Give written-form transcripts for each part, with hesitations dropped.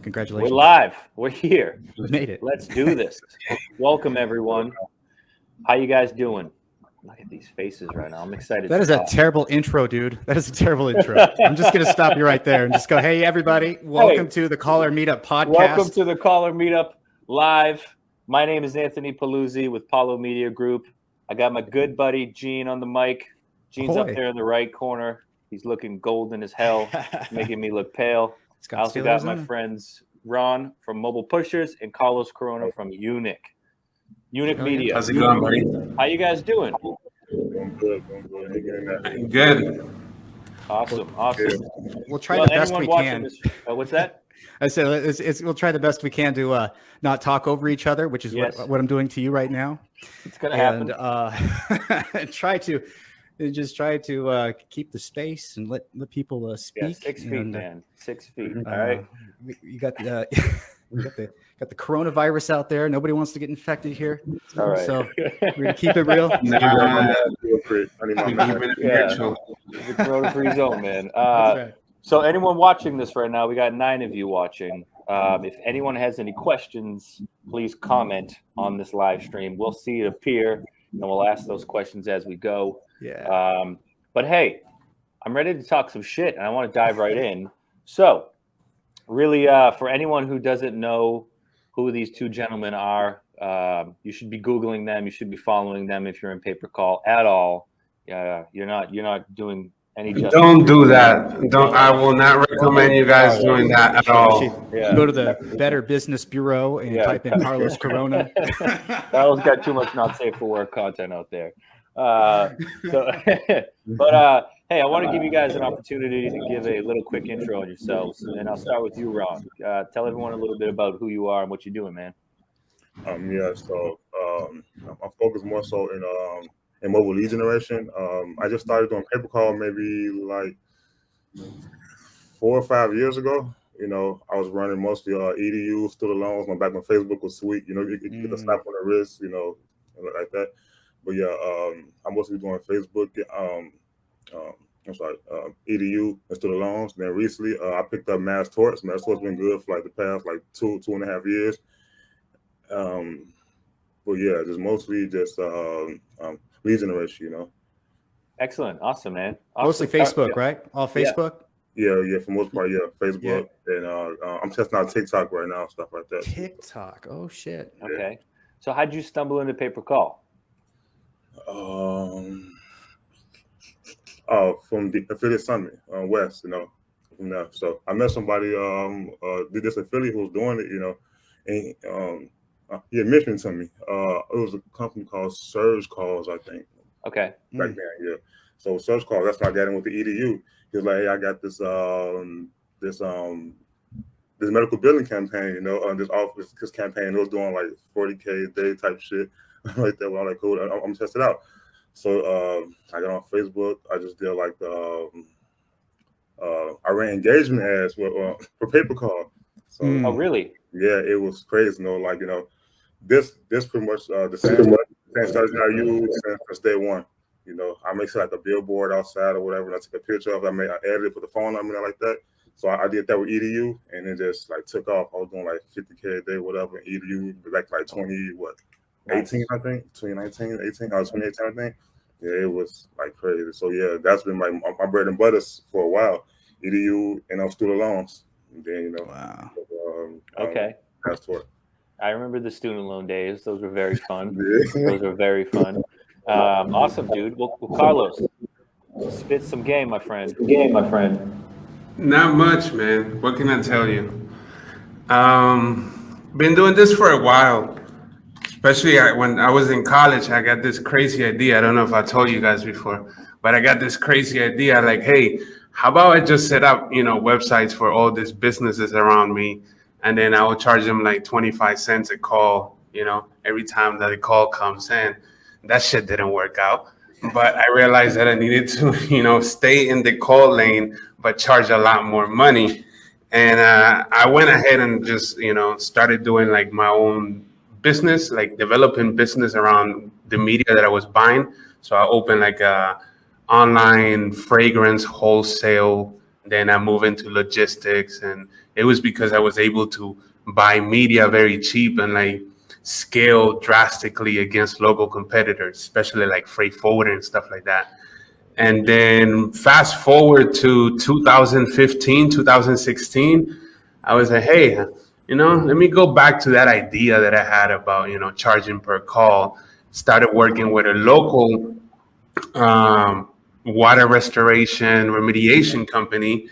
Congratulations. We're live. We're here. We made it. Let's do this. Welcome, everyone. How you guys doing? Look at these faces right now. I'm excited. That is a terrible intro, dude. That is a terrible intro. I'm just going to stop you right there and just go, hey, everybody. Welcome to the Caller Meetup podcast. Welcome to the Caller Meetup live. My name is Anthony Paluzzi with Paulo Media Group. I got my good buddy, Gene, on the mic. Gene's up there in the right corner. He's looking golden as hell, making me look pale. I also got my friends, Ron from Mobile Pushers and Carlos Corona from Unique Media. How's it going, buddy? How you guys doing? Doing good. Good. Awesome. We'll try the best we can. What's that? I said we'll try the best we can to not talk over each other, which is what I'm doing to you right now. It's gonna happen. And try to keep the space and let people speak. Yeah, 6 feet, man. 6 feet. All right. You got the got the coronavirus out there. Nobody wants to get infected here. All right. So we're gonna keep it real. The corona-free zone, man. Right. So anyone watching this right now, we got 9 of you watching. If anyone has any questions, please comment on this live stream. We'll see it appear, and we'll ask those questions as we go. Yeah. But hey, I'm ready to talk some shit, and I want to dive right in. So, really, for anyone who doesn't know who these two gentlemen are, you should be Googling them. You should be following them if you're in pay-per-call at all. You're not doing any justice. Don't do that. I will not recommend you guys doing that at all. Go to the Better Business Bureau and type in Carlos Corona. Carlos got too much not safe for work content out there. Hey, I want to give you guys an opportunity to give a little quick intro on yourselves, and I'll start with you, Ron. Tell everyone a little bit about who you are and what you're doing, man. I'm focused more so in mobile lead generation. I just started doing pay-per-call maybe like 4 or 5 years ago. You know, I was running mostly EDU, student loans. Back when Facebook was sweet, you know, you get a slap on the wrist, you know, like that. But yeah, I'm mostly doing Facebook. EDU and student loans. Then recently, I picked up Mass Torts. Mass Torts been good for like the past like 2.5 years. But yeah, just mostly just lead generation, you know. Excellent, awesome, man. Mostly Facebook, right? All Facebook. Yeah, for most part, Facebook, and I'm testing out TikTok right now, stuff like that. TikTok, oh shit. Okay, so how'd you stumble into pay-per-call? From the affiliate summit West, you know, from there. So I met somebody did this affiliate who was doing it, you know, and he had mentioned to me. It was a company called Surge Calls, I think. Okay. Back then, yeah. So Surge Calls, that's why I got in with the EDU. He was like, hey, I got this medical billing campaign, you know, this campaign. It was doing like 40K a day type shit like that. Well, I'm like, cool, I'm gonna test it out. So I got on Facebook. I just did like I ran engagement ads for pay-per-call. So, Oh, really? Yeah, it was crazy. You know, like, you know, this pretty much the same strategy I use since day one. You know, I make like a billboard outside or whatever, and I took a picture of it. I edited it, put the phone number like that. So I did that with EDU, and it just like took off. I was doing like 50K a day, whatever. EDU back like 18, I think, 2019, 18, 2018, I think. Yeah, it was like crazy. So yeah, that's been my bread and butter for a while. EDU and student loans. And then, you know, wow. Okay. That's what. I remember the student loan days. Those were very fun. Those were very fun. Awesome, dude. Well, Carlos, spit some game, my friend. Not much, man. What can I tell you? Been doing this for a while. Especially when I was in college, I got this crazy idea. I don't know if I told you guys before, but I got this crazy idea. Like, hey, how about I just set up, you know, websites for all these businesses around me, and then I will charge them like 25 cents a call, you know, every time that a call comes in. That shit didn't work out. But I realized that I needed to, you know, stay in the call lane, but charge a lot more money. And I went ahead and just, you know, started doing like my own business, like developing business around the media that I was buying. So I opened like a online fragrance wholesale. Then I moved into logistics and, it was because I was able to buy media very cheap and like scale drastically against local competitors, especially like freight forwarder and stuff like that. And then fast forward to 2015, 2016, I was like, hey, let me go back to that idea that I had about, charging per call. Started working with a local water restoration remediation company,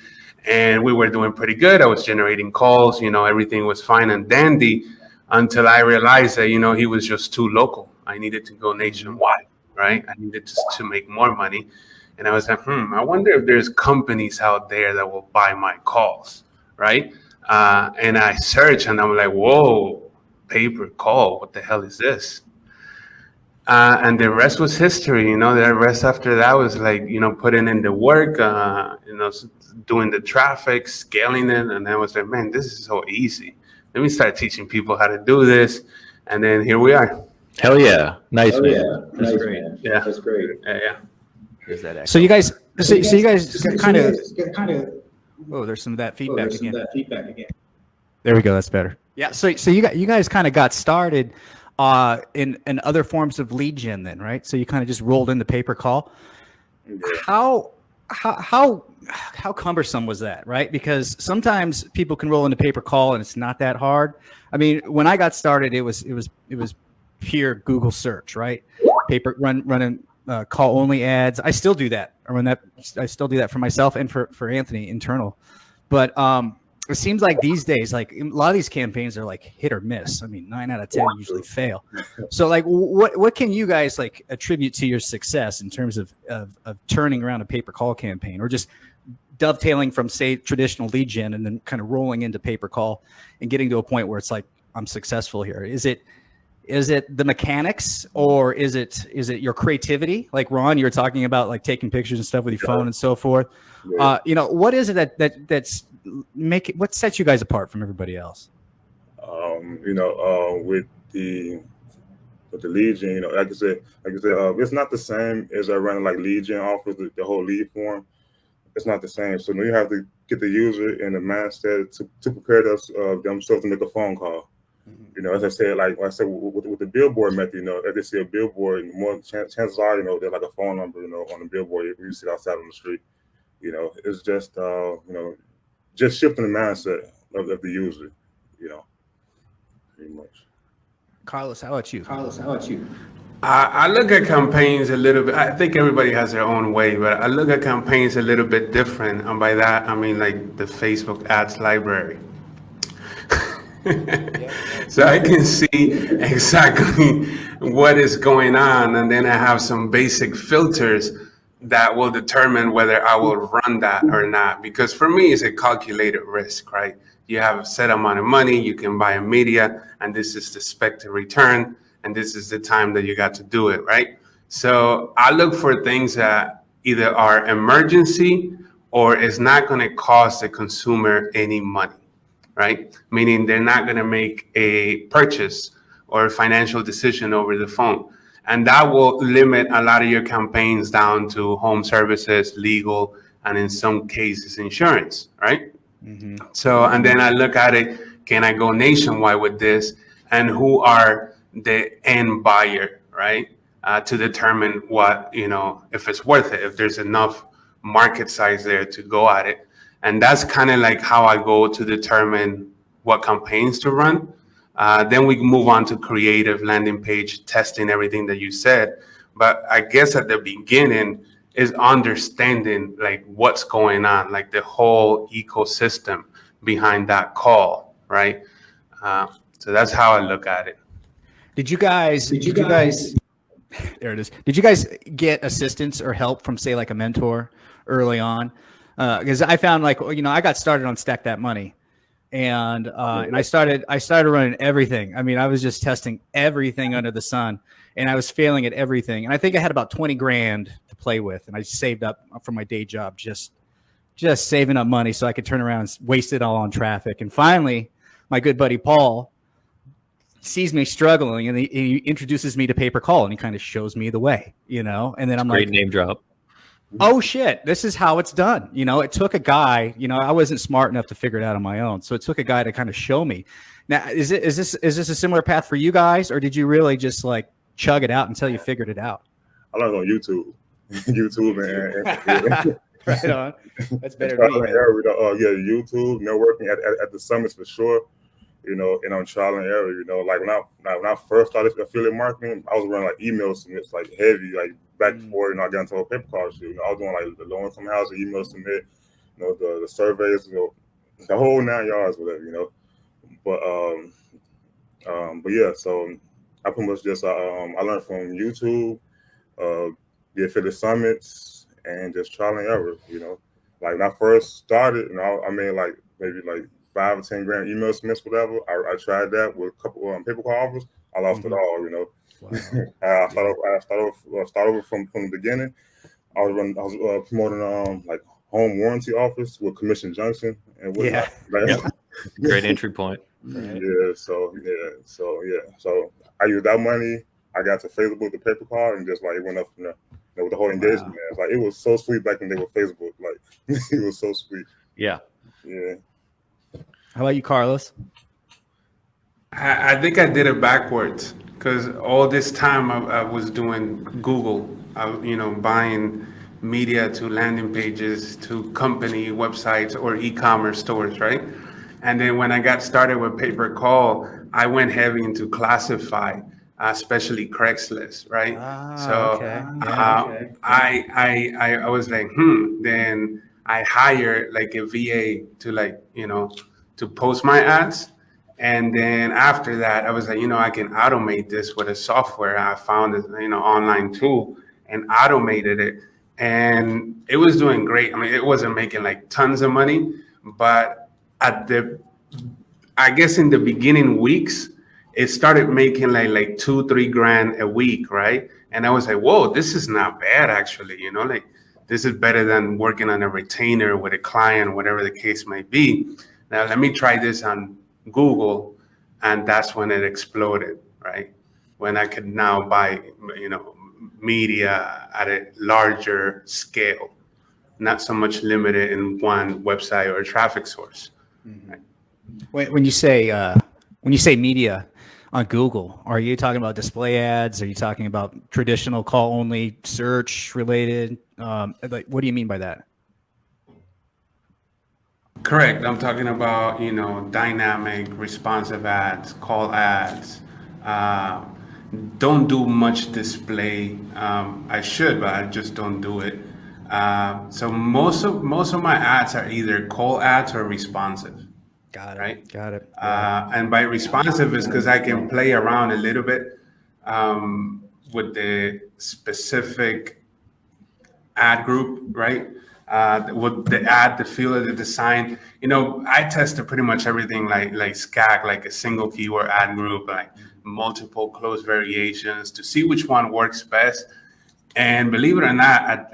and we were doing pretty good. I was generating calls, everything was fine and dandy until I realized that, he was just too local. I needed to go nationwide, right? I needed to make more money. And I was like, I wonder if there's companies out there that will buy my calls, right? And I searched and I'm like, whoa, pay per call, what the hell is this? And the rest was history. The rest after that was like, putting in the work, doing the traffic, scaling it. And I was like, man, this is so easy. Let me start teaching people how to do this. And then here we are. Hell yeah. Nice, man. Yeah. That's great. Yeah. That's great. Yeah. So you guys kind of. Oh, there's some of that feedback again. There we go. That's better. Yeah. So you guys kind of got started in other forms of lead gen then, right? So you kind of just rolled into pay per call. How cumbersome was that, right? Because sometimes people can roll into pay per call and it's not that hard. I mean, when I got started, it was pure Google search, right? Running call only ads. I still do that. I still do that for myself and for Anthony internal. But it seems like these days, like a lot of these campaigns are like hit or miss. I mean, 9 out of 10 usually fail. So like, what can you guys like attribute to your success in terms of turning around a pay per call campaign, or just dovetailing from say traditional lead gen and then kind of rolling into pay per call and getting to a point where it's like, I'm successful here? Is it the mechanics, or is it your creativity? Like Ron, you were talking about like taking pictures and stuff with your phone and so forth. What is it that's what sets you guys apart from everybody else? With the lead gen, like I said, it's not the same as I run like lead gen offers, the whole lead form. It's not the same. So you have to get the user in the mindset to prepare themselves to make a phone call. As I said, with the billboard method, if they see a billboard, more chances are, they're like a phone number, on the billboard if you see it outside on the street. It's just, just shifting the mindset of the user, pretty much. Carlos, how about you? I look at campaigns a little bit. I think everybody has their own way, but I look at campaigns a little bit different. And by that, I mean like the Facebook ads library. So I can see exactly what is going on, and then I have some basic filters that will determine whether I will run that or not. Because for me, it's a calculated risk, right? You have a set amount of money, you can buy a media, and this is the expected return, and this is the time that you got to do it, right? So I look for things that either are emergency or is not going to cost the consumer any money, right? Meaning they're not going to make a purchase or a financial decision over the phone. And that will limit a lot of your campaigns down to home services, legal, and in some cases, insurance, right? Mm-hmm. So, and then I look at it, can I go nationwide with this? And who are the end buyer, right? To determine what, if it's worth it, if there's enough market size there to go at it. And that's kind of like how I go to determine what campaigns to run. Then we move on to creative, landing page, testing, everything that you said. But I guess at the beginning is understanding like what's going on, like the whole ecosystem behind that call, right? So that's how I look at it. Did you guys, there it is. Did you guys get assistance or help from say like a mentor early on? Because I found like, I got started on Stack That Money. And I started running everything. I mean, I was just testing everything under the sun, and I was failing at everything. And I think I had about 20 grand to play with, and I saved up from my day job, just saving up money so I could turn around and waste it all on traffic. And finally, my good buddy Paul sees me struggling, and he introduces me to pay per call, and he kind of shows me the way, And then I'm Great like, name drop. oh shit, this is how it's done. You know, it took a guy, you know, I wasn't smart enough to figure it out on my own. So it took a guy to kind of show me. Now, is this a similar path for you guys, or did you really just like chug it out until you figured it out? I learned on YouTube. YouTube and Right on. That's better trial than and me, man. error. Yeah, YouTube, networking at the summits for sure. You know, and on trial and error. You know, like when I first started affiliate marketing, I was running like email submits, like heavy, like back before, you know, I got into a paper call shit. You know, I was doing like the low income housing email submit, you know, the surveys, you know, the whole 9 yards, whatever, you know. But yeah, so I pretty much just I learned from YouTube, the affiliate summits, and just trial and error. You know, like when I first started, you know, I made like maybe like 5 or 10 grand email submits, whatever. I tried that with a couple paper call offers. I lost it all. You know, wow. I start over from the beginning. I was promoting like home warranty offers with commission junction and whatnot. Great entry point. Right. So I used that money. I got to Facebook, the paper call, and just like it went up from there. You know, with the whole engagement, man. It's like it was so sweet back in the day with Facebook. Like it was so sweet. Yeah. How about you, Carlos? I think I did it backwards because all this time I was doing Google, you know, buying media to landing pages, to company websites or e-commerce stores, right? And then when I got started with pay per call, I went heavy into classify, especially Craigslist, right? I was like, Then I hired like a VA to like, you know, to post my ads. And then after that, I was like, you know, I can automate this with a software. I found this, you know, online tool and automated it. And it was doing great. I mean, it wasn't making like tons of money, but I guess in the beginning weeks, it started making like 2-3 grand a week, right? And I was like, whoa, this is not bad actually, you know, like this is better than working on a retainer with a client, whatever the case may be. Now let me try this on Google, and that's when it exploded, right? When I could now buy, you know, media at a larger scale, not so much limited in one website or a traffic source. Right? When you say media on Google, are you talking about display ads? Are you talking about traditional call only search related? Like, what do you mean by that? Correct. I'm talking about, you know, dynamic, responsive ads, call ads. Don't do much display. I should, but I just don't do it. So most of my ads are either call ads or responsive. Got it. Right. Got it. And by responsive is because I can play around a little bit with the specific ad group, right? With the ad, the feel of the design. You know, I tested pretty much everything like SCAG, like a single keyword ad group, like multiple close variations to see which one works best. And believe it or not,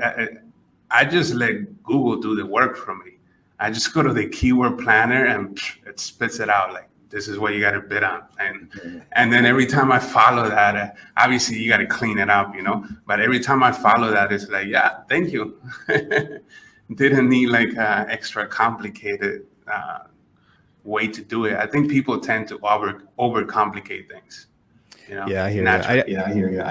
I just let Google do the work for me. I just go to the keyword planner and it spits it out like, this is what you got to bid on. And then every time I follow that, obviously you got to clean it up, you know, but every time I follow that, it's like, yeah, thank you. Didn't need like extra complicated way to do it. I think people tend to overcomplicate things. You know? Yeah, I hear you.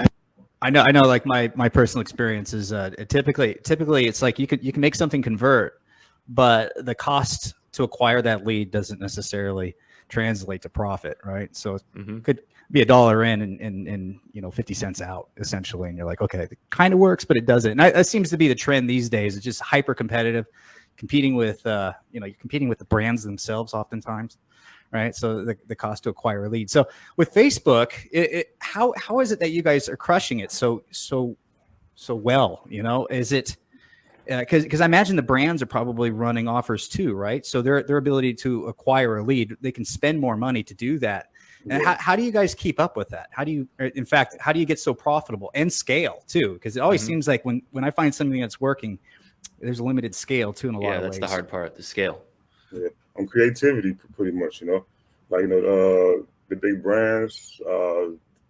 I know. Like my personal experience is typically it's like you can make something convert, but the cost to acquire that lead doesn't necessarily translate to profit, right? So it could be $1 in and you know 50 cents out essentially, and you're like, okay, it kind of works, but it doesn't. And that seems to be the trend these days. It's just hyper competitive, competing with you know, you're competing with the brands themselves oftentimes, right? So the cost to acquire a lead. So with Facebook, how is it that you guys are crushing it so well? You know, is it because I imagine the brands are probably running offers too, right? So their ability to acquire a lead, they can spend more money to do that. And how do you guys keep up with that? How do you get so profitable and scale too? Because it always seems like when I find something that's working, there's a limited scale too in a lot of ways. Yeah, that's the hard part, the scale. Yeah, on creativity, pretty much, you know, like, you know, the big brands,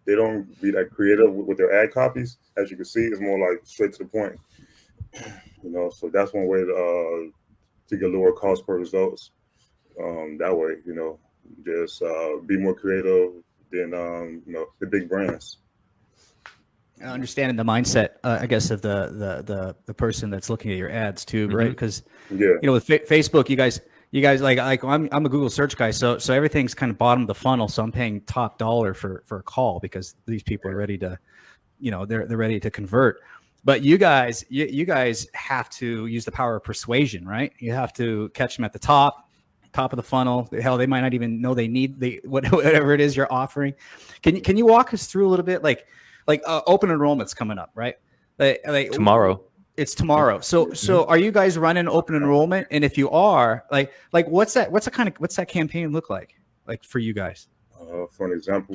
they don't be that creative with their ad copies. As you can see, it's more like straight to the point. You know, so that's one way to get lower cost per results. That way, you know, just be more creative than you know, the big brands. Understanding the mindset, I guess, of the person that's looking at your ads too, right? Because Yeah, you know, with Facebook, you guys like I'm a Google search guy, so everything's kind of bottom of the funnel. So I'm paying top dollar for a call because these people are ready to, you know, they're ready to convert. But you guys have to use the power of persuasion, right? You have to catch them at the top of the funnel. Hell, they might not even know they need whatever it is you're offering. Can you walk us through a little bit, like open enrollment's coming up, right? Like Tomorrow. it's tomorrow. So are you guys running open enrollment? And if you are, like what's that campaign look like for you guys? for an example,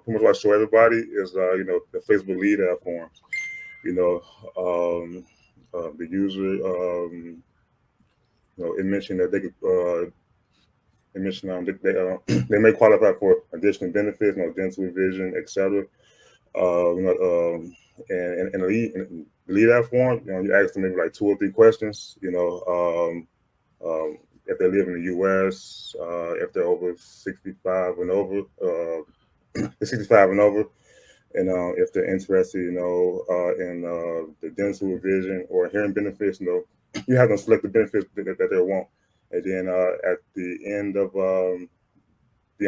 pretty much what I show everybody is you know, the Facebook lead ad forms. You know, the user, you know, it mentioned that they could. They mentioned they may qualify for additional benefits, you know, dental, vision, etc. You know, and the lead ad form, you know, you ask them maybe like 2 or 3 questions. You know, if they live in the U.S., if they're over 65 and over, 65 and over, and if they're interested, you know, in the dental, vision, or hearing benefits, you know, you have them select the benefits that they want, and then at the end of the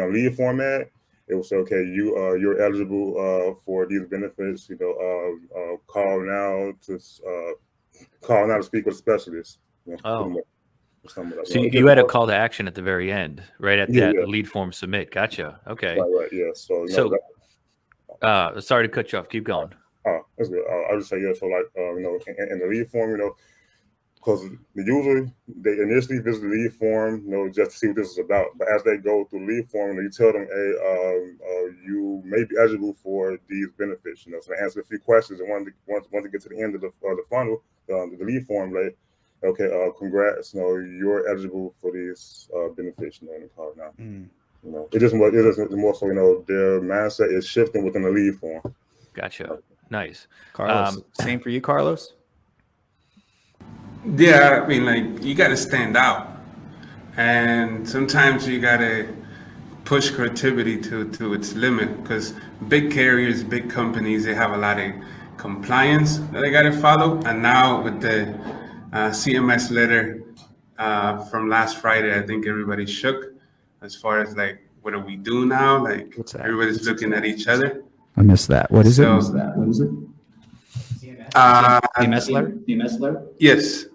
lead format, it will say, okay, you're eligible for these benefits. You know, call now to speak with a specialist. You know, Oh. like So you had a call to action at the very end, right at Yeah, that yeah. lead form submit. Gotcha. Okay. Right, yeah. So, you know, Sorry to cut you off. Keep going. that's good. I'll just say, yeah. So, like, you know, in the lead form, you know, because the user, they initially visit the lead form, you know, just to see what this is about. But as they go through the lead form, you tell them, hey, you may be eligible for these benefits. You know, so they answer a few questions, and once they get to the end of the funnel, the lead form, like, okay, congrats, you know, you're eligible for these benefits. You know, in the call now. You know, it is more so, you know, their mindset is shifting within the lead form. Gotcha. Nice. Carlos, same for you, Carlos? Yeah, I mean, like, you got to stand out, and sometimes you got to push creativity to its limit, because big carriers, big companies, they have a lot of compliance that they got to follow. And now with the CMS letter from last Friday, I think everybody shook as far as like, what do we do now? Like, What's that? everybody's looking at each other. I missed that. What is it? What is it? CMS letter? Yes.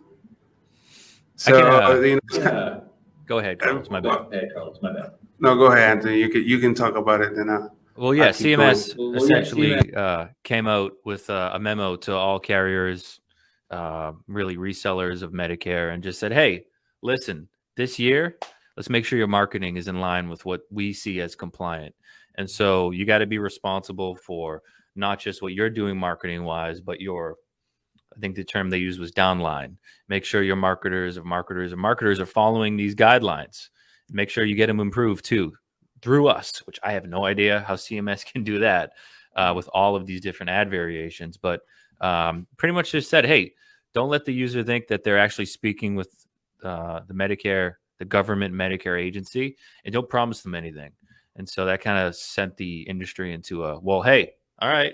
So you know, Go ahead, Carlos. My bad. no, go ahead, Anthony. You can talk about it then. Well, yeah, I'll keep CMS going. essentially came out with a memo to all carriers, really resellers of Medicare, and just said, hey, listen, this year, let's make sure your marketing is in line with what we see as compliant. And so you got to be responsible for not just what you're doing marketing wise, but your, I think the term they used was downline. Make sure your marketers are following these guidelines. Make sure you get them improved too through us, which I have no idea how CMS can do that with all of these different ad variations. But pretty much just said, hey, don't let the user think that they're actually speaking with the Medicare, the government Medicare agency, and don't promise them anything. And so that kind of sent the industry into a, well, hey, all right,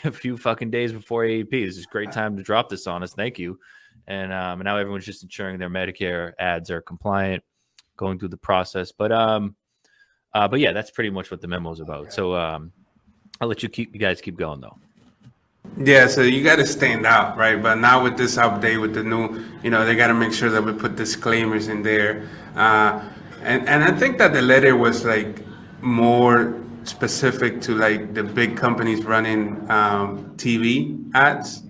a few fucking days before AEP, this is a great time to drop this on us. Thank you. And now everyone's just ensuring their Medicare ads are compliant, going through the process. But yeah, that's pretty much what the memo is about. So I'll let you guys keep going though. Yeah, so you got to stand out, right? But now with this update, with the new, you know, they got to make sure that we put disclaimers in there. And I think that the letter was like more specific to like the big companies running TV ads,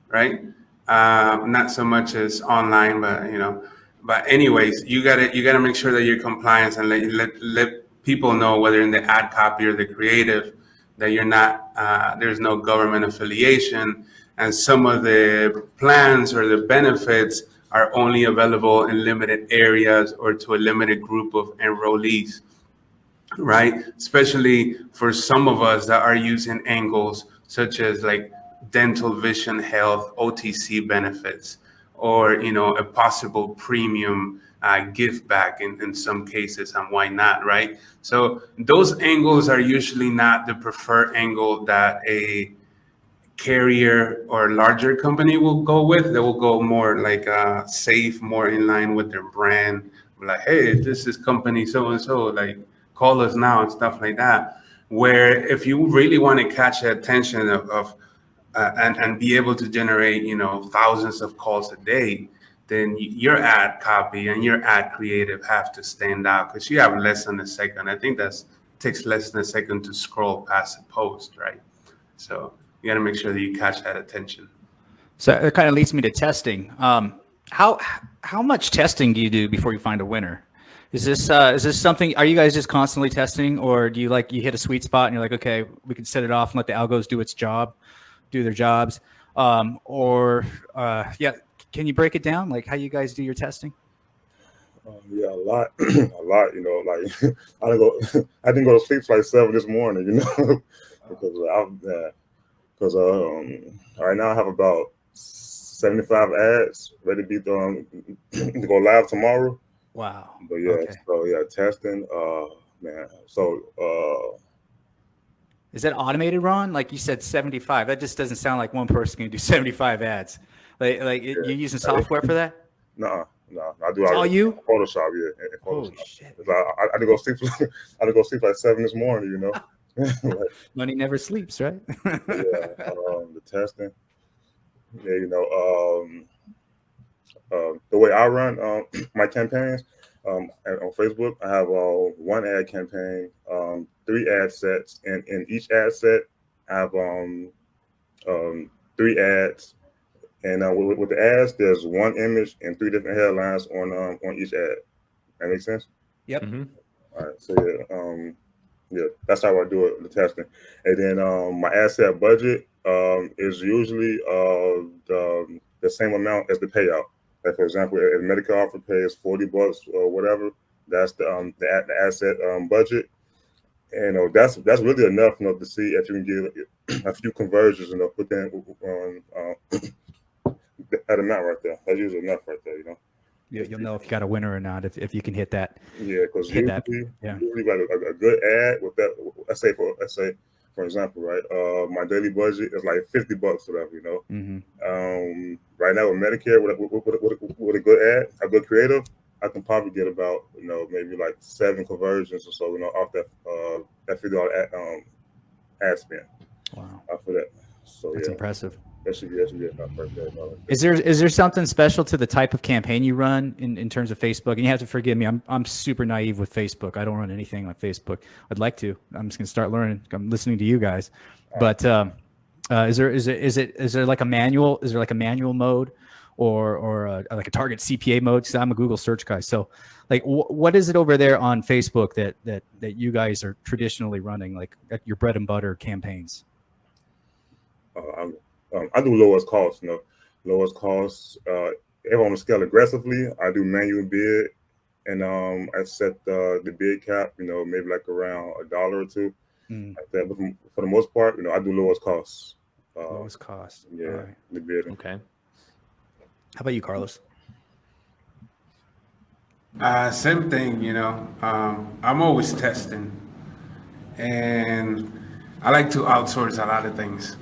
right? Not so much as online, but you know. But anyways, you gotta make sure that you're compliant and let people know, whether in the ad copy or the creative, that you're not there's no government affiliation, and some of the plans or the benefits are only available in limited areas or to a limited group of enrollees. right? Especially for some of us that are using angles such as like dental, vision, health, OTC benefits, or a possible premium give back in some cases, and why not, right? So those angles are usually not the preferred angle that a carrier or larger company will go with. They will go more like safe, more in line with their brand. Like, hey, this is company so and so, like call us now and stuff like that. Where if you really want to catch the attention of and be able to generate thousands of calls a day, then your ad copy and your ad creative have to stand out because you have less than a second. I think that's takes less than a second to scroll past a post, right? So you got to make sure that you catch that attention. So it kind of leads me to testing. How much testing do you do before you find a winner? Is this something? Are you guys just constantly testing, or do you you hit a sweet spot and you're like, okay, we can set it off and let the algos do their jobs? Yeah, can you break it down, like how you guys do your testing? Yeah, a lot, a lot. Like I didn't go to sleep till like 7 this morning. Because right now I have about 75 ads ready to be to go live tomorrow. Wow. But yeah, Okay. so yeah, testing. Man. So Is that automated, Ron? Like you said, 75. That just doesn't sound like one person can do 75 ads. You're using software for that? no, I do It's all you? Photoshop, yeah, and Holy Photoshop. shit. I didn't go sleep. I didn't go sleep like 7 this morning. Like, Money never sleeps, right? yeah, the testing. Yeah, the way I run my campaigns on Facebook, I have one ad campaign, 3 ad sets, and in each ad set, I have 3 ads. And with the ads, there's 1 image and 3 different headlines on each ad. That makes sense? Yep. Mm-hmm. All right. So yeah, that's how I do it, the testing. And then my ad set budget is usually the same amount as the payout. Like for example, if Medicare offer pays $40 or whatever, that's the asset budget. And that's really enough, to see if you can get a few conversions, within that amount right there. That's usually enough right there, You'll know if you got a winner or not if you can hit that. Yeah, because Hit that. usually like a good ad with that. Let's say for example, right? My daily budget is like $50, whatever. Mm-hmm. Right now with Medicare, with a good ad, a good creative, I can probably get about maybe like 7 conversions or so, off that $50 ad spend. Wow, For that. So that's yeah, impressive. that should be enough right there. Is there something special to the type of campaign you run in terms of Facebook? And you have to forgive me. I'm super naive with Facebook. I don't run anything on Facebook. I'd like to. I'm just gonna start learning. I'm listening to you guys. But is there like a manual? Is there like a manual mode, or like a target CPA mode? Because I'm a Google search guy. So like what is it over there on Facebook that you guys are traditionally running, like your bread and butter campaigns? I do lowest cost, lowest cost. If I'm gonna scale aggressively, I do manual bid, and I set the bid cap, maybe like around $1 or $2. Like that. But for the most part, I do lowest cost. Lowest cost. Yeah, right. the bidding. Okay. How about you, Carlos? Same thing, I'm always testing, and I like to outsource a lot of things.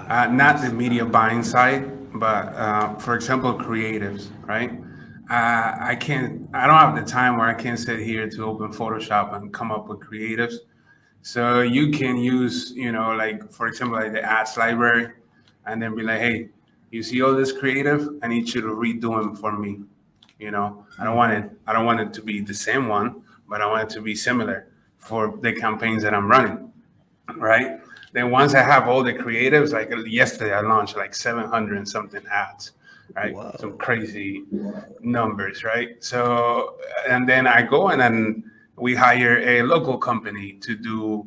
Not the media buying side, but for example, creatives, right? I don't have the time where I can sit here to open Photoshop and come up with creatives. So you can use, like for example, like the ads library, and then be like, hey, you see all this creative? I need you to redo them for me. I don't want it to be the same one, but I want it to be similar for the campaigns that I'm running, right? Then once I have all the creatives, like yesterday, I launched like 700 and something ads, right? Whoa. Some crazy numbers, right? So, and then I go and then we hire a local company to do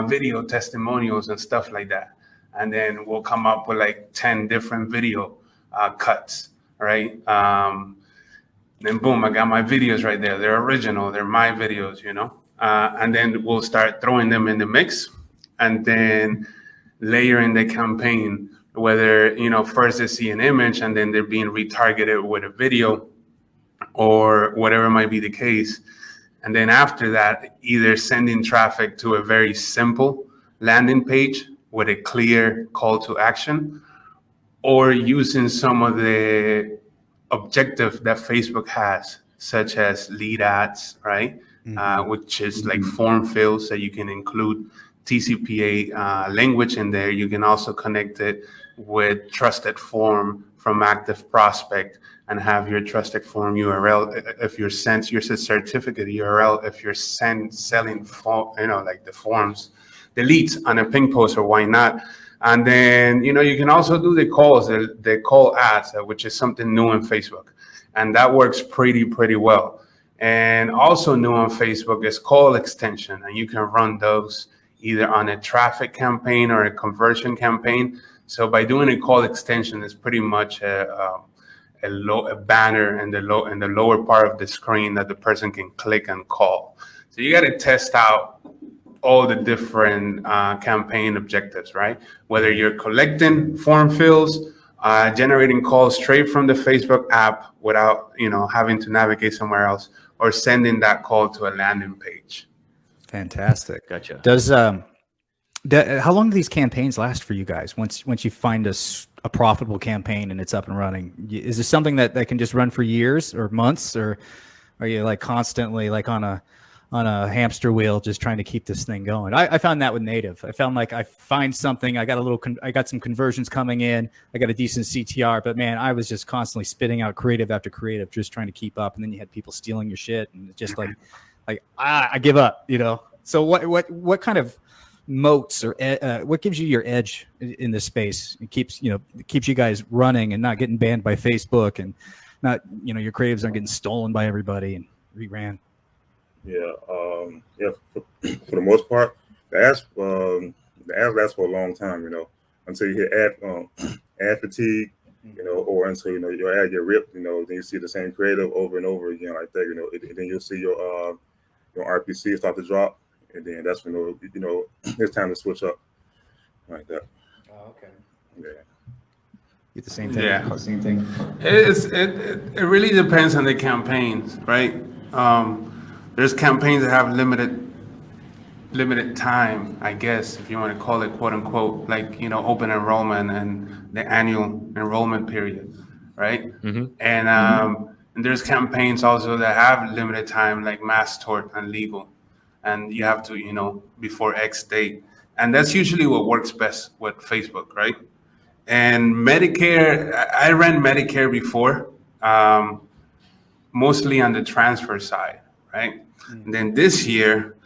video testimonials and stuff like that. And then we'll come up with like 10 different video cuts, right? Then boom, I got my videos right there. They're original. They're my videos, and then we'll start throwing them in the mix, and then layer in the campaign, whether, first they see an image and then they're being retargeted with a video or whatever might be the case. And then after that, either sending traffic to a very simple landing page with a clear call to action, or using some of the objective that Facebook has, such as lead ads, right? Which is like form fills that you can include TCPA language in there. You can also connect it with trusted form from active prospect and have your trusted form URL if you're sent your certificate URL if you're selling like the forms, the leads on a ping post, or why not? And then you can also do the calls, the call ads, which is something new on Facebook, and that works pretty well. And also new on Facebook is call extension, and you can run those either on a traffic campaign or a conversion campaign. So by doing a call extension, it's pretty much a banner in the lower part of the screen that the person can click and call. So you got to test out all the different campaign objectives, right? Whether you're collecting form fills, generating calls straight from the Facebook app without having to navigate somewhere else, or sending that call to a landing page. Fantastic. Gotcha. Does how long do these campaigns last for you guys? Once you find a profitable campaign and it's up and running, is this something that can just run for years or months, or are you like constantly like on a hamster wheel just trying to keep this thing going? I found that with Native. I found like I find something, I got some conversions coming in, I got a decent CTR, but man, I was just constantly spitting out creative after creative, just trying to keep up, and then you had people stealing your shit, and it's just like I give up, So what kind of moats or what gives you your edge in this space? It keeps you guys running and not getting banned by Facebook, and not your creatives aren't getting stolen by everybody and reran. For the most part, the ads last for a long time, until you hit ad fatigue, or until your ad get ripped, then you see the same creative over and over again like that, and then you'll see your RPC start to drop, and then that's when it's time to switch up like that. Oh, okay. Yeah. Get the same thing. Yeah. Same thing. It really depends on the campaigns, right? There's campaigns that have limited time, I guess, if you want to call it, quote unquote, like open enrollment and the annual enrollment period, right? Mm-hmm. And there's campaigns also that have limited time, like mass tort and legal, and you have to before X date, and that's usually what works best with Facebook, right? And Medicare, I ran Medicare before, mostly on the transfer side, right? And then this year,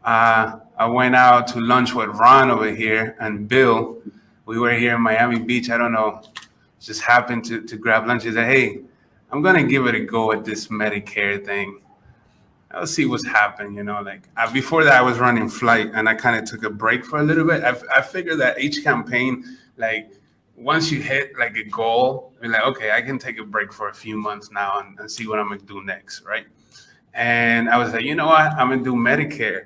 I went out to lunch with Ron over here and Bill. We were here in Miami Beach. I don't know, just happened to grab lunch. He said, "Hey, I'm going to give it a go at this Medicare thing. I'll see what's happening." Before that, I was running Flight, and I kind of took a break for a little bit. I figured that each campaign, like once you hit like a goal, you're like, okay, I can take a break for a few months now and see what I'm going to do next, right? And I was like, you know what? I'm going to do Medicare.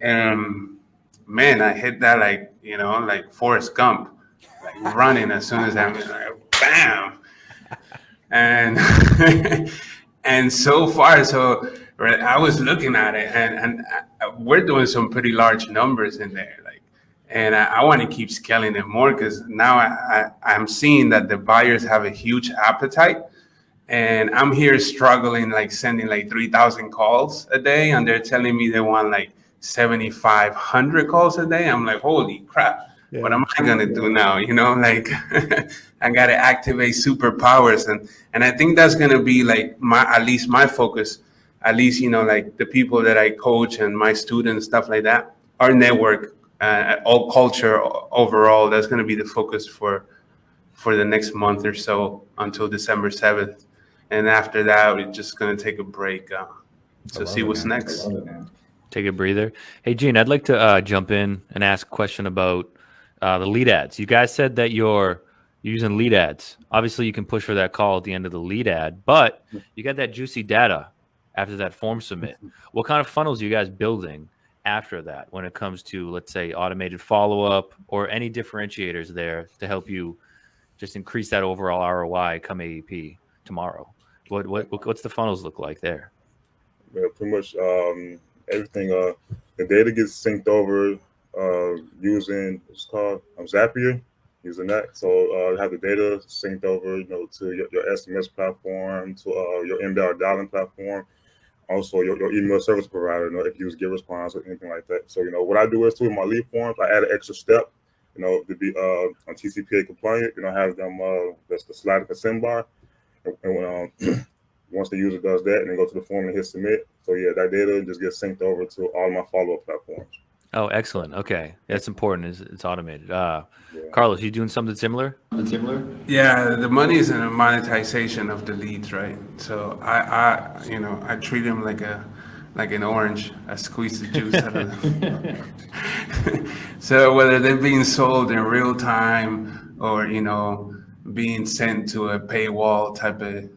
And man, I hit that like Forrest Gump, like running as soon as I'm like, bam. And and so far, right, I was looking at it, and we're doing some pretty large numbers in there, and I want to keep scaling it more, because now I'm seeing that the buyers have a huge appetite, and I'm here struggling, like sending like 3,000 calls a day, and they're telling me they want like 7,500 calls a day. I'm like, holy crap. Yeah. What am I gonna do now? I gotta activate superpowers, and I think that's gonna be like at least my focus. At least like the people that I coach and my students, stuff like that. Our network, all culture overall. That's gonna be the focus for the next month or so until December 7th, and after that, we're just gonna take a break to see what's next. Take a breather. Hey, Gene, I'd like to jump in and ask a question about the lead ads. You guys said that you're using lead ads. Obviously, you can push for that call at the end of the lead ad, but you got that juicy data after that form submit. What kind of funnels are you guys building after that when it comes to, let's say, automated follow-up or any differentiators there to help you just increase that overall ROI come AEP tomorrow? What's the funnels look like there? Yeah, pretty much everything. The data gets synced over using what's called Zapier, using that. So have the data synced over, to your SMS platform, to your inbound dialing platform, also your email service provider. If you use GetResponse or anything like that. So what I do is with my lead forms, I add an extra step, to be on TCPA compliant. Have them that's the slide consent bar, and when once the user does that, and then go to the form and hit submit. So yeah, that data just gets synced over to all my follow-up platforms. Oh, excellent. Okay, that's important. It's automated. Carlos, you doing something similar? Yeah, the money is in the monetization of the leads, right? So I treat them like an orange. I squeeze the juice out of them. So whether they're being sold in real time or being sent to a paywall type of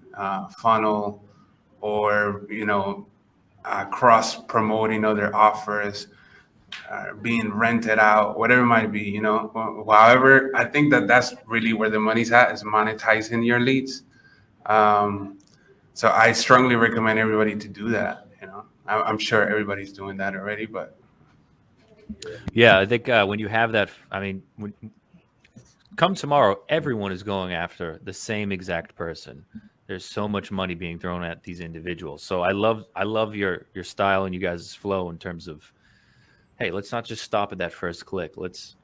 funnel, or cross promoting other offers, being rented out, whatever it might be, however, I think that's really where the money's at, is monetizing your leads. So I strongly recommend everybody to do that. I'm sure everybody's doing that already, but yeah, I think when you have that, come tomorrow, everyone is going after the same exact person. There's so much money being thrown at these individuals. So I love your style and you guys' flow in terms of, hey, let's not just stop at that first click. Let's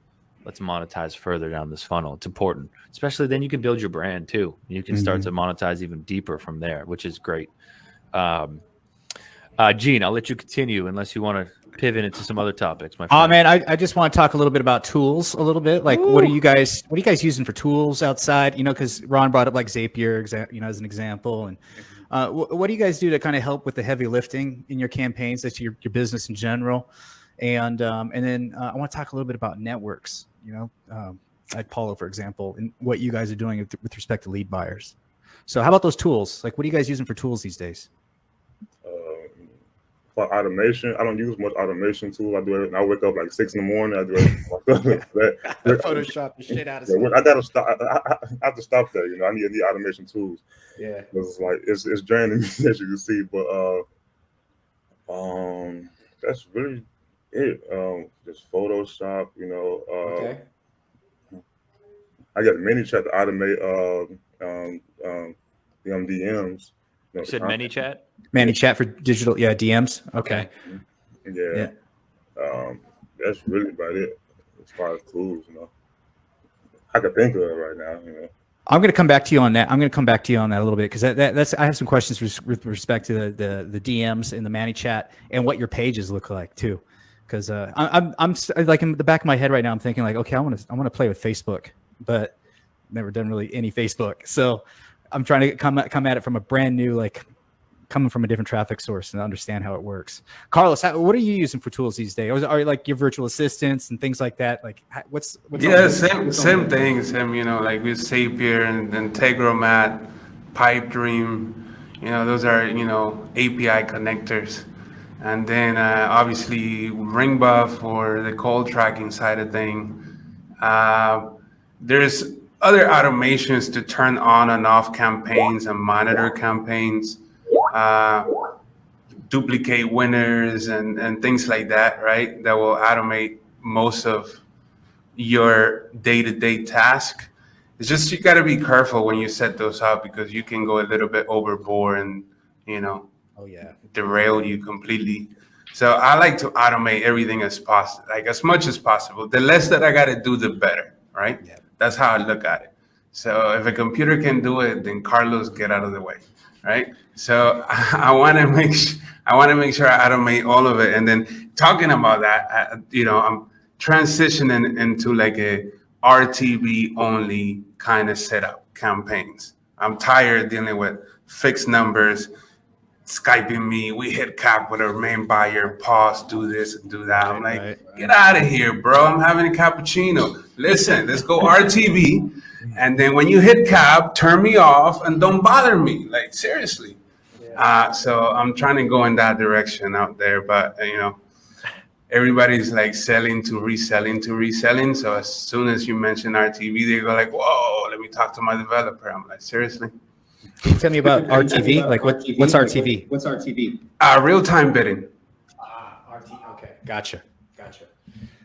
monetize further down this funnel. It's important, especially then you can build your brand too. You can start to monetize even deeper from there, which is great. Gene, I'll let you continue unless you want to pivot into some other topics, my friend. Oh man, I just want to talk a little bit about tools a little bit. Like, what are you guys using for tools outside? Because Ron brought up like Zapier, as an example. And what do you guys do to kind of help with the heavy lifting in your campaigns? That's your business in general. And then I want to talk a little bit about networks, like Paulo, for example, and what you guys are doing with respect to lead buyers. So how about those tools? Like, what are you guys using for tools these days? For automation, I don't use much automation tool. I do it. I wake up like 6 in the morning. I do it. Photoshop the shit out of stuff. I gotta stop. I have to stop that. I need automation tools. Yeah, it's draining, as you can see. But that's really it. Just Photoshop. Okay. I got a ManyChat to automate the MDMs. You said ManyChat? ManyChat for digital, DMs. Okay. Yeah. That's really about it as far as tools, I can think of it right now, I'm going to come back to you on that. a little bit because that's I have some questions with respect to the DMs and the ManyChat and what your pages look like too. Because I'm like in the back of my head right now, I'm thinking like, okay, I want to play with Facebook, but never done really any Facebook. So I'm trying to come at it from a brand new, like coming from a different traffic source and understand how it works. Carlos, what are you using for tools these days? Are like your virtual assistants and things like that? Like what's same things. Like with Zapier and Integromat, Pipedream, those are API connectors. And then obviously Ringbuff for the call tracking side of thing. There's other automations to turn on and off campaigns and monitor campaigns, duplicate winners and things like that, right? That will automate most of your day-to-day task. It's just, you got to be careful when you set those up because you can go a little bit overboard and, derail you completely. So I like to automate everything as much as possible. The less that I got to do, the better, right? Yeah. That's how I look at it. So if a computer can do it, then Carlos, get out of the way, right? So I want to make sure I automate all of it. And then talking about that, I'm transitioning into like a RTB only kind of setup campaigns. I'm tired of dealing with fixed numbers, Skyping me, we hit cap with our main buyer, pause, do this and do that. I'm like, get out of here, bro. I'm having a cappuccino. Listen, let's go RTB. And then when you hit cap, turn me off and don't bother me. Like, seriously. So I'm trying to go in that direction out there, but everybody's like selling to reselling. So as soon as you mention RTV, they go like, "Whoa, let me talk to my developer." I'm like, seriously? Can you tell me about RTV? Like what's RTV? What's RTV? Real-time bidding. RT. Okay, gotcha.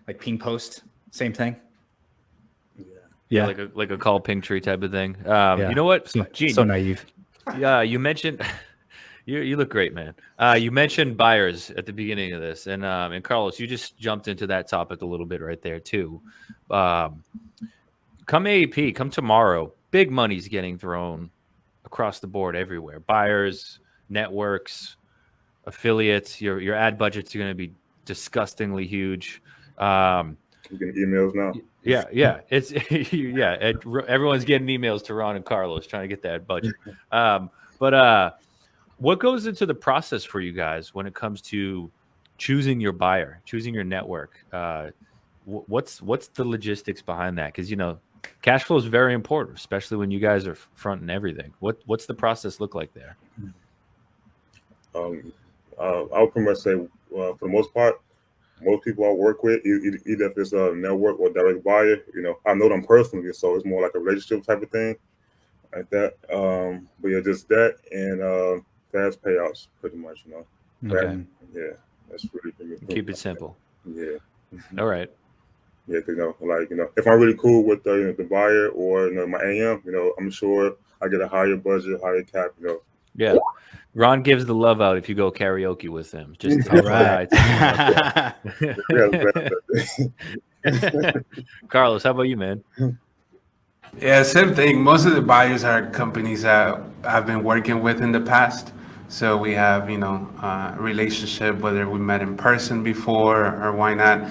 Like ping post, same thing. Yeah. Like a call ping tree type of thing. Yeah. You know what, Gene? So naive. Yeah, you mentioned you look great, man. You mentioned buyers at the beginning of this, and Carlos, you just jumped into that topic a little bit right there too. Come AEP, come tomorrow, big money's getting thrown across the board everywhere. Buyers, networks, affiliates. Your ad budgets are going to be disgustingly huge. I'm getting emails now. Yeah. It's everyone's getting emails to Ron and Carlos trying to get that budget. But what goes into the process for you guys when it comes to choosing your buyer, choosing your network? What's the logistics behind that? Because cash flow is very important, especially when you guys are fronting everything. What's the process look like there? I would pretty much say, for the most part, most people I work with, either if it's a network or direct buyer, I know them personally, so it's more like a relationship type of thing, like that. But yeah, just that and fast payouts, pretty much. Okay. Yeah, that's really Keep it simple. Yeah. All right. Yeah, if I'm really cool with the buyer or my AM, I'm sure I get a higher budget, higher cap. Yeah. Ron gives the love out if you go karaoke with him. Just right. Carlos, how about you, man? Yeah, same thing. Most of the buyers are companies that I've been working with in the past. So we have, relationship, whether we met in person before or why not.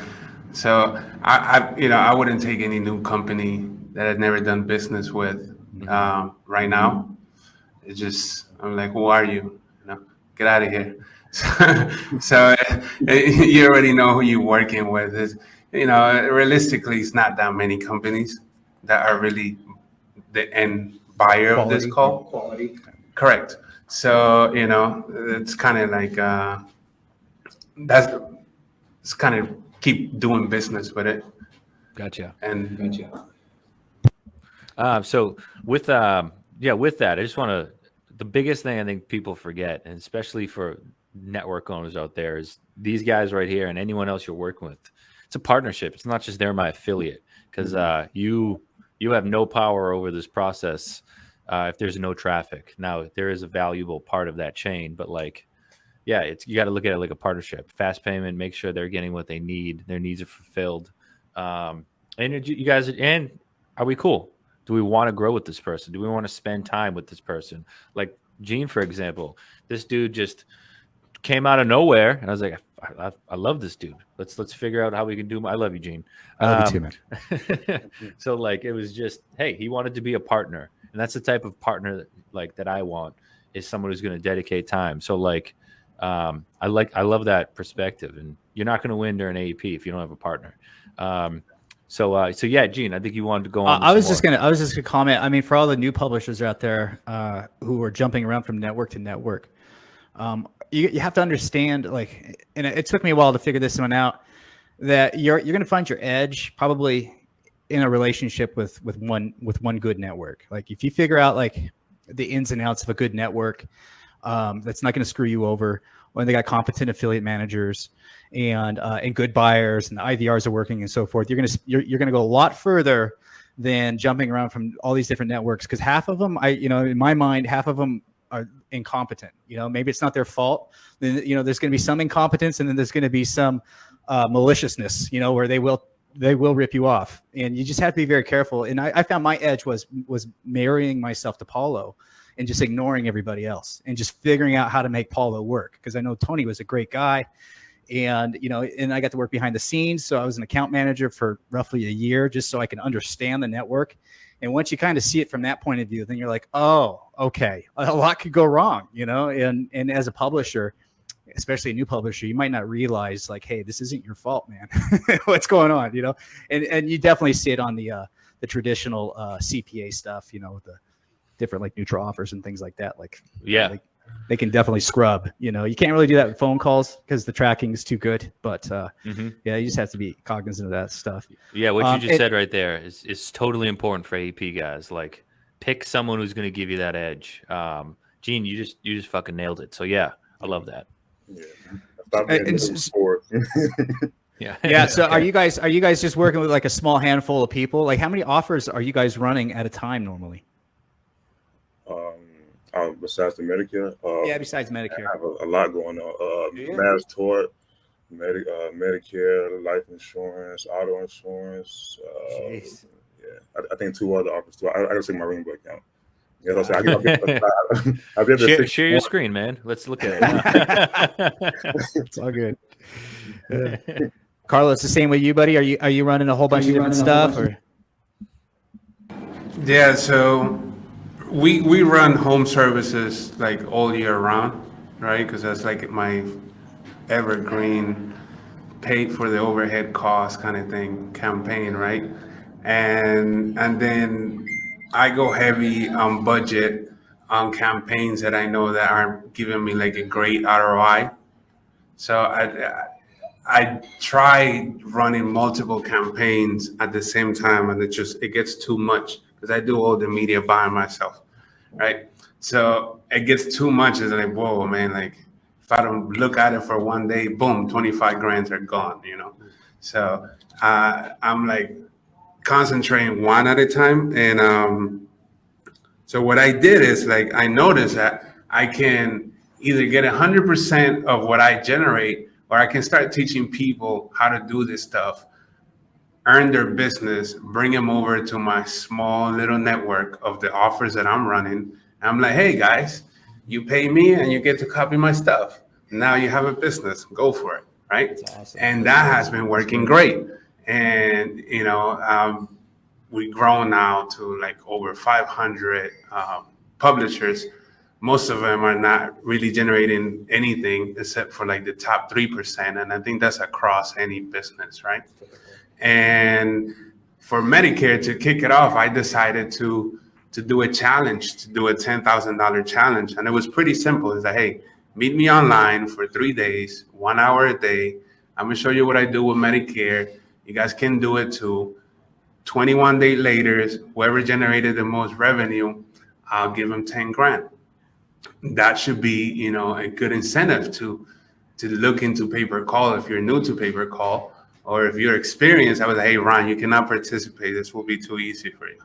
So I wouldn't take any new company that I'd never done business with right now. It's just, I'm like, who are you? Get out of here. So you already know who you're working with. It's, realistically, it's not that many companies that are really the end buyer of this call. Quality. Correct. So, it's kind of like, it's kind of keep doing business with it. Gotcha. So with that, I just want to, the biggest thing I think people forget, and especially for network owners out there, is these guys right here and anyone else you're working with. It's a partnership. It's not just they're my affiliate, because you have no power over this process if there's no traffic. Now, there is a valuable part of that chain, but you got to look at it like a partnership. Fast payment, make sure they're getting what they need. Their needs are fulfilled. And you guys, and are we cool? Do we want to grow with this person? Do we want to spend time with this person? Like Gene, for example, this dude just came out of nowhere, and I was like, I love this dude. Let's figure out how we can do. I love you, Gene. I love you too, man. So it was just, hey, he wanted to be a partner, and that's the type of partner that I want, is someone who's going to dedicate time. So I love that perspective, and you're not going to win during AEP if you don't have a partner. So yeah, Gene, I think you wanted to go on. I was just gonna comment. I mean, for all the new publishers out there who are jumping around from network to network, you have to understand, and it took me a while to figure this one out, that you're gonna find your edge probably in a relationship with one good network. Like if you figure out the ins and outs of a good network, that's not gonna screw you over. When they got competent affiliate managers and good buyers, and the IVRs are working and so forth, you're gonna go a lot further than jumping around from all these different networks, because half of them, in my mind, half of them are incompetent. Maybe it's not their fault. Then there's going to be some incompetence, and then there's going to be some maliciousness. Where they will rip you off, and you just have to be very careful. And I found my edge was marrying myself to Paulo, and just ignoring everybody else, and just figuring out how to make Paulo work. Because I know Tony was a great guy, and and I got to work behind the scenes. So I was an account manager for roughly a year, just so I can understand the network. And once you kind of see it from that point of view, then you're like, oh, okay, a lot could go wrong, And as a publisher, especially a new publisher, you might not realize hey, this isn't your fault, man. What's going on, And you definitely see it on the traditional CPA stuff, with the different neutral offers and things like that. they can definitely scrub. You know, you can't really do that with phone calls because the tracking is too good. But yeah, you just have to be cognizant of that stuff. Yeah, what you just said right there is totally important for AEP guys. Like, pick someone who's going to give you that edge. Gene, you just fucking nailed it. So yeah, I love that. Yeah. Stop being sport. Yeah. Yeah. So are you guys just working with like a small handful of people? Like, how many offers are you guys running at a time normally? Besides the Medicare, yeah, besides Medicare, I have a lot going on. Mass tort, Medicare, life insurance, auto insurance. Yeah, I think 2 other offers too. I gotta take my ring book out. Yeah, I'll be share your screen, man. Let's look at it. It's all good. Carlos, the same with you, buddy. Are you running a whole bunch of different stuff, or? Yeah, so we run home services like all year round, right? Because that's like my evergreen, paid for the overhead cost kind of thing campaign, right? And then I go heavy on budget on campaigns that I know that aren't giving me like a great ROI. So I try running multiple campaigns at the same time, and it gets too much because I do all the media by myself, right? So it gets too much. It's like, whoa, man, like if I don't look at it for one day, boom, 25 grand are gone, you know? So I'm like concentrating one at a time. And so what I did is like, I noticed that I can either get 100% of what I generate, or I can start teaching people how to do this stuff, earn their business, bring them over to my small little network of the offers that I'm running. I'm like, hey guys, you pay me and you get to copy my stuff. Now you have a business, go for it, right? That's awesome. And that has been working great. And, you know, we've grown now to like over 500 publishers. Most of them are not really generating anything except for like the top 3%. And I think that's across any business, right? And for Medicare, to kick it off, I decided to do a challenge, to do a $10,000 challenge. And it was pretty simple. It's like, hey, meet me online for 3 days, 1 hour a day. I'm gonna show you what I do with Medicare. You guys can do it too. 21 days later, whoever generated the most revenue, I'll give them 10 grand. That should be, you know, a good incentive to look into pay-per-call if you're new to pay-per-call, or if you're experienced. I was like, hey, Ron, you cannot participate. This will be too easy for you.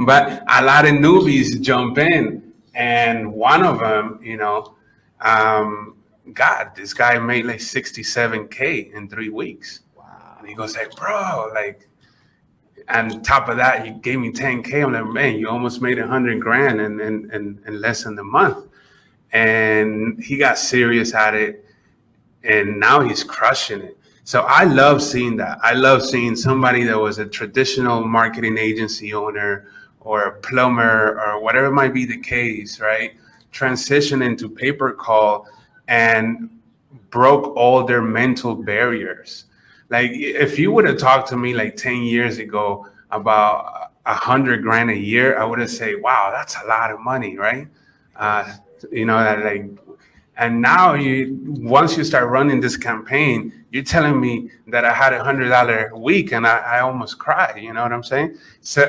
But a lot of newbies jump in, and one of them, you know, God, this guy made like 67K in 3 weeks. Wow. And he goes like, bro, like, and top of that, you gave me 10K. I'm like, man, you almost made 100 grand in less than a month. And he got serious at it, and now he's crushing it. So I love seeing that. I love seeing somebody that was a traditional marketing agency owner or a plumber or whatever it might be the case, right? Transition into pay-per-call and broke all their mental barriers. Like if you would have talked to me like 10 years ago about 100 grand a year, I would have said, wow, that's a lot of money, right? You know, that like, and now once you start running this campaign, you're telling me that I had $100 a week and I almost cried, you know what I'm saying? So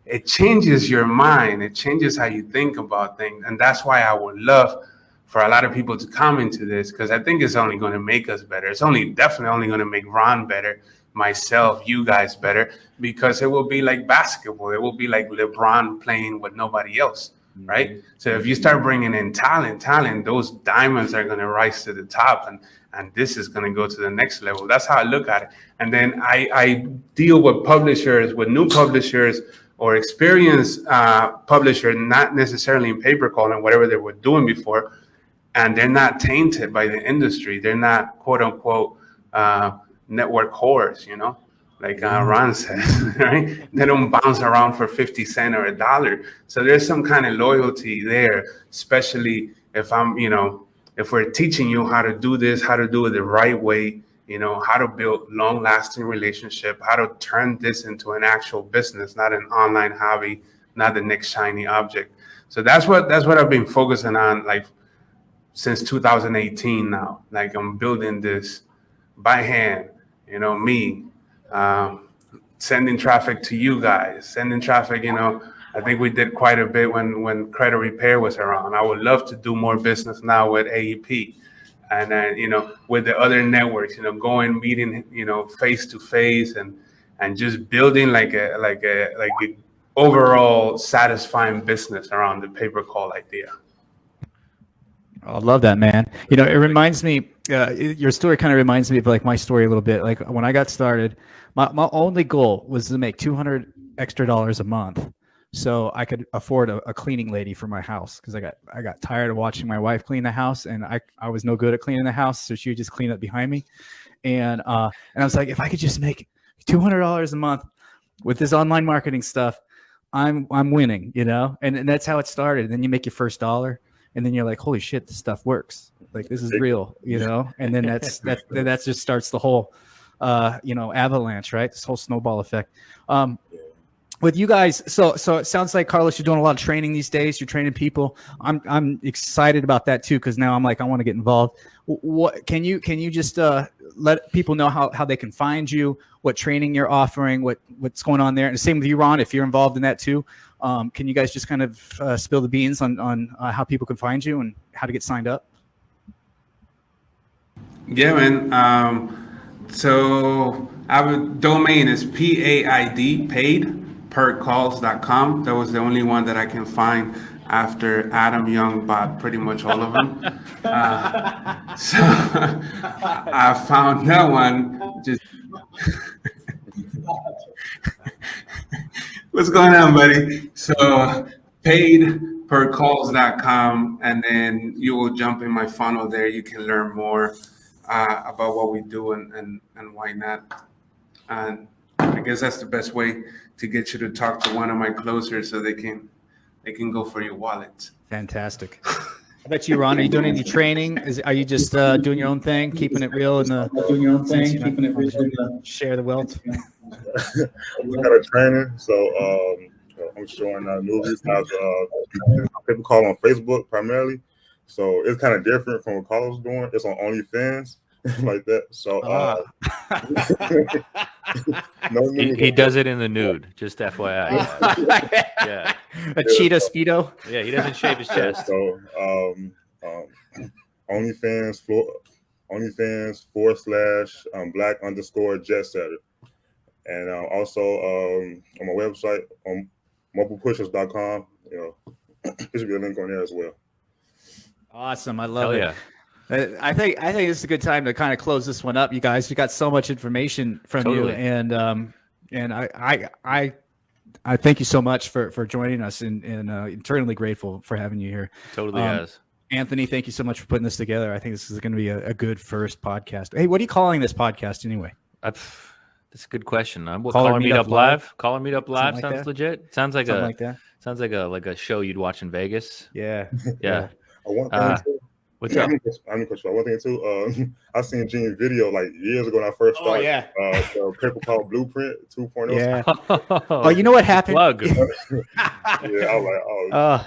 it changes your mind. It changes how you think about things. And that's why I would love for a lot of people to come into this, because I think it's only going to make us better. It's definitely only going to make Ron better, myself, you guys better, because it will be like basketball. It will be like LeBron playing with nobody else, right? So if you start bringing in talent, those diamonds are going to rise to the top, and this is going to go to the next level. That's how I look at it. And then I deal with publishers, with new publishers or experienced publishers, not necessarily in pay-per-call and whatever they were doing before, and they're not tainted by the industry. They're not quote unquote network whores, you know, like Ron says, right? They don't bounce around for 50 cents or $1. So there's some kind of loyalty there, especially if if we're teaching you how to do this, how to do it the right way, you know, how to build long lasting relationship, how to turn this into an actual business, not an online hobby, not the next shiny object. So that's what I've been focusing on, like since 2018 now. Like I'm building this by hand, me, sending traffic to you guys, sending traffic, I think we did quite a bit when credit repair was around. I would love to do more business now with AEP. And then, with the other networks, going, meeting, face to face and just building like a overall satisfying business around the pay-per call idea. I love that, man. It reminds me, your story kind of reminds me of like my story a little bit. Like when I got started, my only goal was to make $200 extra a month, so I could afford a cleaning lady for my house, because I got tired of watching my wife clean the house, and I was no good at cleaning the house, so she would just clean up behind me. And I was like, if I could just make $200 a month with this online marketing stuff, I'm winning, and that's how it started. And then you make your first dollar, and then you're like, holy shit, this stuff works. Like, this is real, and then that just starts the whole avalanche, right? This whole snowball effect. With you guys, so it sounds like, Carlos, you're doing a lot of training these days. You're training people. I'm excited about that too, because now I'm like, I want to get involved. What can you just let people know how they can find you, what training you're offering, what's going on there, and the same with you, Ron, if you're involved in that too. Can you guys just kind of spill the beans on how people can find you and how to get signed up? Yeah, man. So our domain is paid percalls.com. That was the only one that I can find after Adam Young bought pretty much all of them. So I found that one. Just what's going on, buddy? So paidpercalls.com, and then you will jump in my funnel there. You can learn more about what we do and why not. And I guess that's the best way to get you to talk to one of my closers, so they can go for your wallet. Fantastic. I bet you, Ron, are you doing any training? Are you just doing your own thing, keeping it real, doing your own thing, keeping it real, share the wealth? We got a training, so I'm showing movies how people call on Facebook primarily. So it's kind of different from what Carlos was doing. It's on OnlyFans. Like that. So he does it in the nude, just FYI. Yeah. A cheetah speedo. Yeah, he doesn't shave his chest. So OnlyFans / black_jet-setter. And also on my website on mobilepushers.com, there should be a link on there as well. Awesome. I love Hell it. Yeah. I think this is a good time to kind of close this one up, you guys. We got so much information from you, and I thank you so much for joining us, and eternally grateful for having you here. Totally has. Anthony, thank you so much for putting this together. I think this is going to be a good first podcast. Hey, what are you calling this podcast anyway? That's a good question. Caller Meetup Live. Caller Meetup Live sounds like legit. Sounds like Sounds like a show you'd watch in Vegas. Yeah. Yeah. What's up? I'm question. One thing too. I seen Gene's video like years ago when I first started. Oh yeah. The paper called Blueprint 2.0. Yeah. Oh, you know what happened? Plug. Yeah, I was like, oh.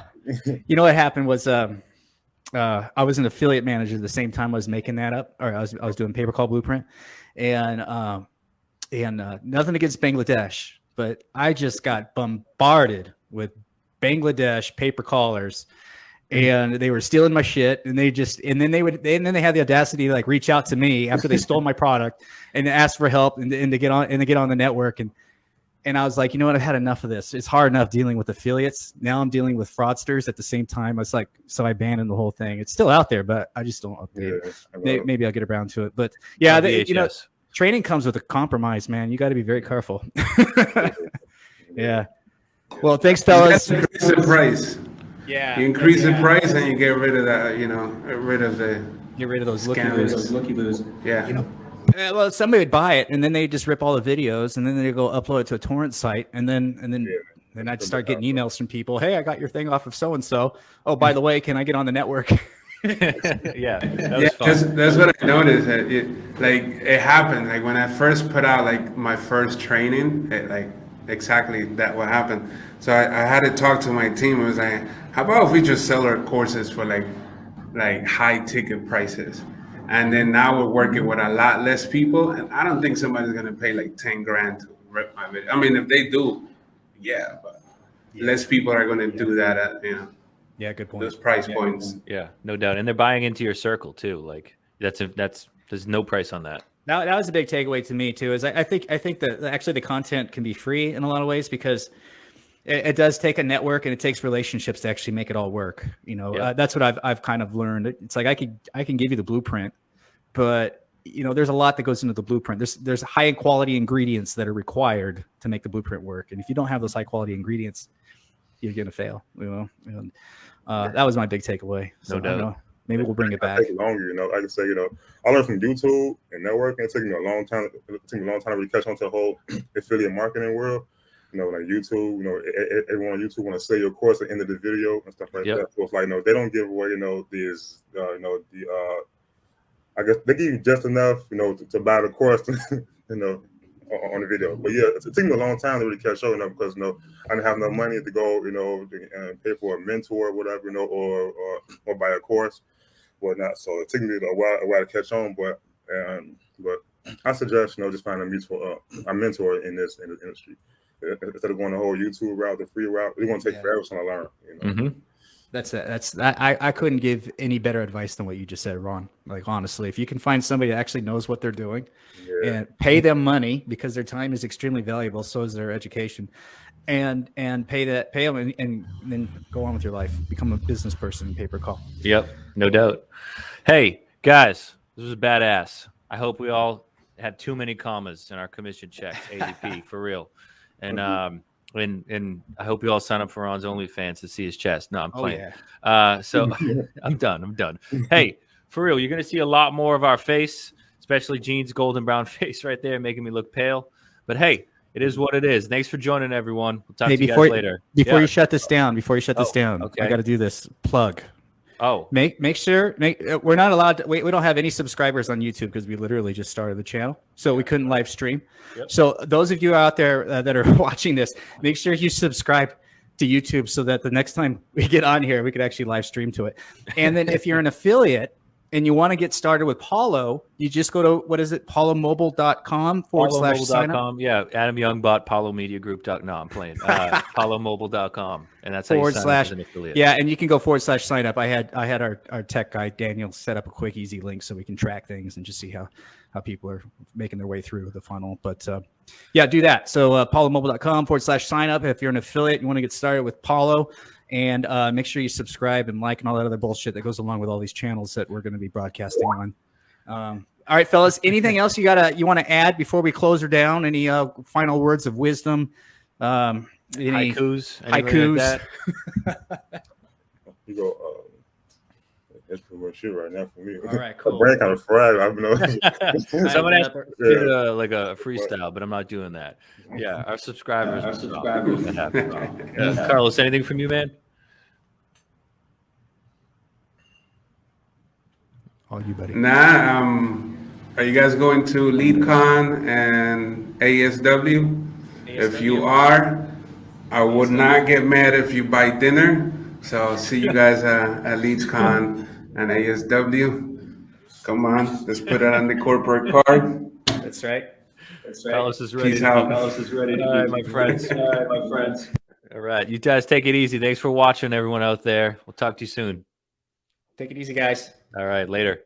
You know what happened was I was an affiliate manager at the same time I was making that up, or I was doing paper call Blueprint, and nothing against Bangladesh, but I just got bombarded with Bangladesh paper callers. And they were stealing my shit, and then they had the audacity to like reach out to me after they stole my product and ask for help and to get on the network. And I was like, you know what? I've had enough of this. It's hard enough dealing with affiliates. Now I'm dealing with fraudsters at the same time. It's like, so I abandoned the whole thing. It's still out there, but I just don't update it. Maybe I'll get around to it. But yeah, training comes with a compromise, man. You got to be very careful. Yeah. Well, thanks, fellas. Increase the price. Yeah, you increase the price and you get rid of that. Get rid of those looky loos. Yeah. Well, somebody would buy it and then they just rip all the videos and then they go upload it to a torrent site and then I'd start getting emails from people. Hey, I got your thing off of so and so. Oh, by the way, can I get on the network? Yeah, that's what I noticed. It happened. Like when I first put out like my first training, exactly that what happened. So I had to talk to my team. I was like, how about if we just sell our courses for like high ticket prices? And then now we're working with a lot less people, and I don't think somebody's gonna pay like 10 grand to rip my video. I mean, if they do, yeah, but less people are gonna do that at Yeah, good point. those price points. Yeah, no doubt. And they're buying into your circle too. Like that's there's no price on that. That was a big takeaway to me too. Is I think that actually the content can be free in a lot of ways because it does take a network and it takes relationships to actually make it all work. That's what I've kind of learned. It's like I can give you the blueprint, but there's a lot that goes into the blueprint. There's high quality ingredients that are required to make the blueprint work, and if you don't have those high quality ingredients, you're gonna fail. That was my big takeaway. So No doubt. Maybe we'll bring it back. Take longer, I can say, I learned from YouTube and networking. It took me a long time. It took me a long time to really catch on to the whole affiliate marketing world. Like YouTube, everyone on YouTube want to sell your course at the end of the video and stuff like that. So it's like, they don't give away, these, I guess they give you just enough, to buy the course, on the video. But yeah, it took me a long time to really catch on, because, I didn't have no money to go, and pay for a mentor or whatever, or buy a course, whatnot. So it took me a while to catch on, but I suggest, just find a mentor in this industry. Instead of going the whole YouTube route, the free route, we want to take forever to learn. That's I couldn't give any better advice than what you just said, Ron. Like honestly, if you can find somebody that actually knows what they're doing, and pay them money because their time is extremely valuable, so is their education, and pay them and then go on with your life, become a business person, pay per call. Yep, no doubt. Hey guys, this was badass. I hope we all had too many commas in our commission checks, AEP for real. And and I hope you all sign up for Ron's OnlyFans to see his chest. No, I'm playing. So I'm done. Hey, for real, you're gonna see a lot more of our face, especially Gene's golden brown face right there, making me look pale. But hey, it is what it is. Thanks for joining, everyone. We'll talk to you guys later. Before you shut this down, okay. I got to do this plug. Oh, make sure we're not allowed to, we don't have any subscribers on YouTube because we literally just started the channel, so we couldn't live stream. So those of you out there that are watching this, make sure you subscribe to YouTube so that the next time we get on here, we could actually live stream to it. And then if you're an affiliate and you want to get started with Paulo, you just go to, what is it, paulomobile.com/sign up. Yeah, Adam Youngbot, paulomediagroup.com. I'm playing paulomobile.com, and that's how you sign up as an affiliate. Yeah, and you can go /sign up. I had our tech guy Daniel set up a quick, easy link so we can track things and just see how people are making their way through the funnel. But yeah, do that. So paulomobile.com/sign up. If you're an affiliate, you want to get started with Paulo. And make sure you subscribe and like and all that other bullshit that goes along with all these channels that we're going to be broadcasting on. All right, fellas, anything else you want to add before we close her down? Any final words of wisdom? Any haikus? Haikus? Like that? You go, that's pretty much it right now for me. All right, cool. My brain kind of fried. Someone asked like a freestyle, but I'm not doing that. Yeah, our subscribers. Carlos, anything from you, man? All you, buddy. Nah. Are you guys going to LeadCon and ASW? If you are, I would not get mad if you buy dinner. So see you guys at LeadCon and ASW. Come on, let's put it on the corporate card. That's right. Carlos is ready. Peace out. All right, my friends. All right, you guys take it easy. Thanks for watching, everyone out there. We'll talk to you soon. Take it easy, guys. All right, later.